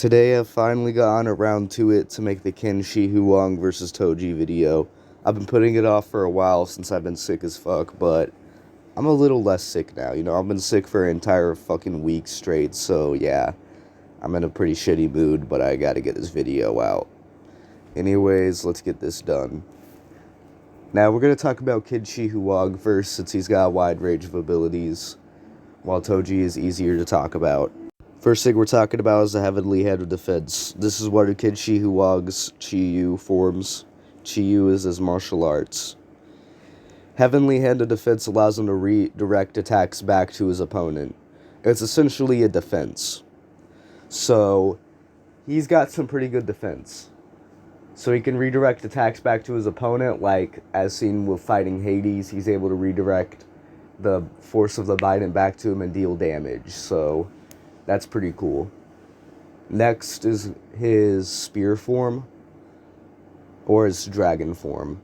Today I've finally gotten around to it to make the Qin Huang versus Toji video. I've been putting it off for a while since I've been sick as fuck, but I'm a little less sick now. I've been sick for an entire fucking week straight, so yeah. I'm in a pretty shitty mood, but I gotta get this video out. Anyways, let's get this done. Now we're gonna talk about Qin Huang first, since he's got a wide range of abilities, while Toji is easier to talk about. First thing we're talking about is the Heavenly Hand of Defense. This is one of Qin Huang's Chi-Yu forms. Chi-Yu is his martial arts. Heavenly Hand of Defense allows him to redirect attacks back to his opponent. It's essentially a defense. So, he's got some pretty good defense. So he can redirect attacks back to his opponent, like as seen with fighting Hades, he's able to redirect the force of the Biden back to him and deal damage. So, that's pretty cool. Next is his spear form, or his dragon form.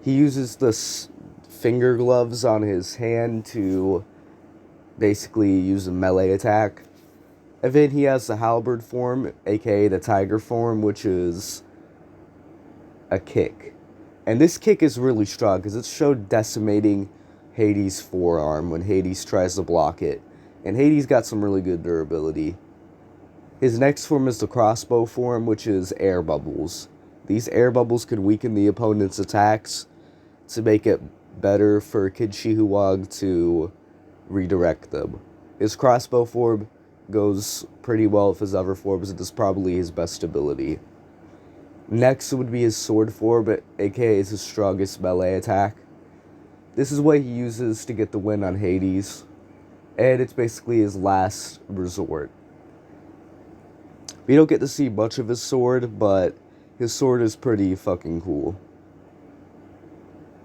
He uses the finger gloves on his hand to basically use a melee attack. And then he has the halberd form, aka the tiger form, which is a kick. And this kick is really strong because it's showed decimating Hades' forearm when Hades tries to block it. And Hades got some really good durability. His next form is the crossbow form, which is air bubbles. These air bubbles can weaken the opponent's attacks to make it better for Qin Huang to redirect them. His crossbow form goes pretty well with his other forms, and is probably his best ability. Next would be his sword form, aka his strongest melee attack. This is what he uses to get the win on Hades, and it's basically his last resort. We don't get to see much of his sword, but his sword is pretty fucking cool.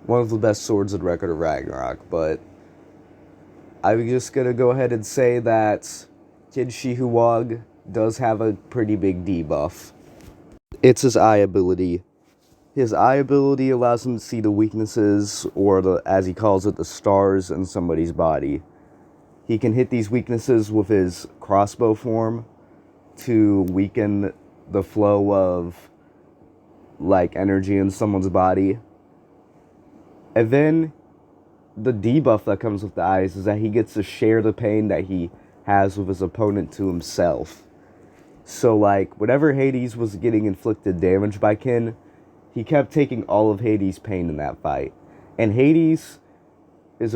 One of the best swords in Record of Ragnarok, but I'm just gonna go ahead and say that Qin Huang does have a pretty big debuff. It's his eye ability. His eye ability allows him to see the weaknesses, or as he calls it, the stars in somebody's body. He can hit these weaknesses with his crossbow form to weaken the flow of, energy in someone's body. And then, the debuff that comes with the eyes is that he gets to share the pain that he has with his opponent to himself. So, whenever Hades was getting inflicted damage by Qin, he kept taking all of Hades' pain in that fight. And Hades is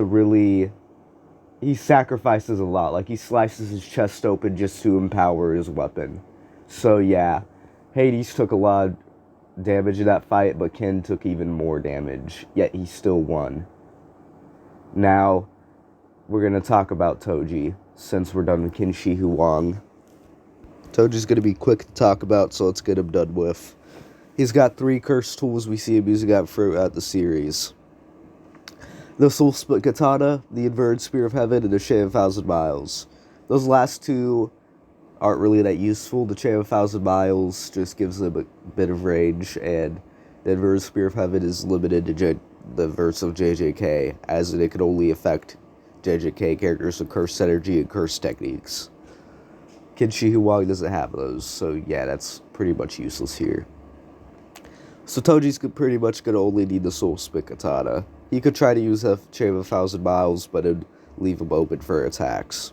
he sacrifices a lot. He slices his chest open just to empower his weapon. So, yeah, Hades took a lot of damage in that fight, but Qin took even more damage, yet he still won. Now, we're going to talk about Toji, since we're done with Qin Huang. Toji's going to be quick to talk about, so let's get him done with. He's got 3 curse tools we see him using out throughout the series. The Soul Split Katana, the Inverted Spear of Heaven, and the Chain of 1,000 Miles. Those last 2 aren't really that useful. The Chain of 1,000 Miles just gives them a bit of range, and the Inverted Spear of Heaven is limited to the verse of JJK, as it can only affect JJK characters with Curse Energy and Curse Techniques. Qin Huang doesn't have those, so yeah, that's pretty much useless here. So Toji's pretty much going to only need the Soul Split Katana. He could try to use a Chain of 1,000 Miles, but it'd leave him open for attacks.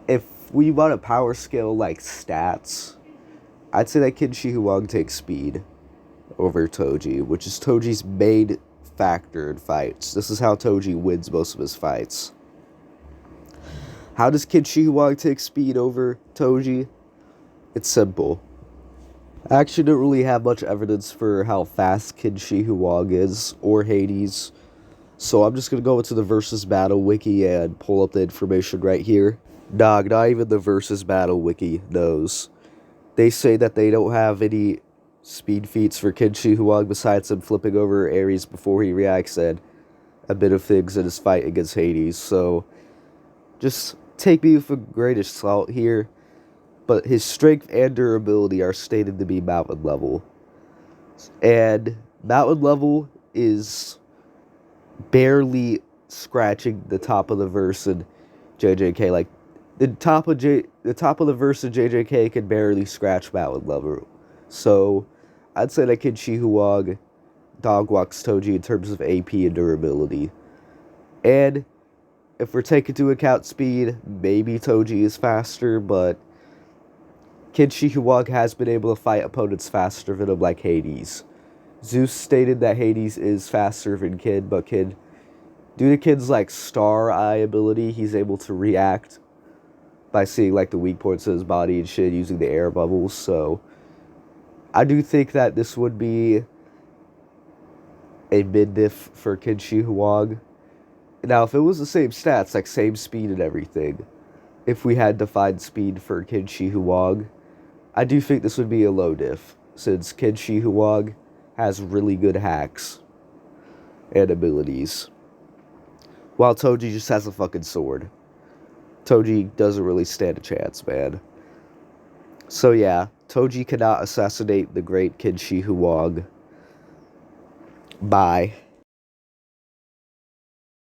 If we want a power scale like stats, I'd say that Qin Huang takes speed over Toji, which is Toji's main factor in fights. This is how Toji wins most of his fights. How does Qin Huang take speed over Toji? It's simple. I actually don't really have much evidence for how fast Qin Huang is, or Hades, so I'm just going to go into the Versus Battle Wiki and pull up the information right here. Dog, not even the Versus Battle Wiki knows. They say that they don't have any speed feats for Qin Huang besides him flipping over Ares before he reacts, and a bit of things in his fight against Hades, so just take me with a grain of salt here. But his strength and durability are stated to be mountain level. And mountain level is barely scratching the top of the verse in JJK. The top of the top of the verse of JJK could barely scratch Ballad Lover. So, I'd say that Kid Shi Huang dog walks Toji in terms of AP and durability. And if we're taking into account speed, maybe Toji is faster, but Kid Shi Huang has been able to fight opponents faster than him, like Hades. Zeus stated that Hades is faster than Kid, but due to Kid's like star eye ability, he's able to react by seeing like the weak points of his body and shit using the air bubbles. So I do think that this would be a mid-diff for Kid Shi Huang. Now, if it was the same stats, like same speed and everything, if we had defined speed for Kid Shi Huang, I do think this would be a low diff, since Kid Shi Huang has really good hacks and abilities, while Toji just has a fucking sword. Toji doesn't really stand a chance, man. So yeah, Toji cannot assassinate the great Kid Shi Huang. Bye.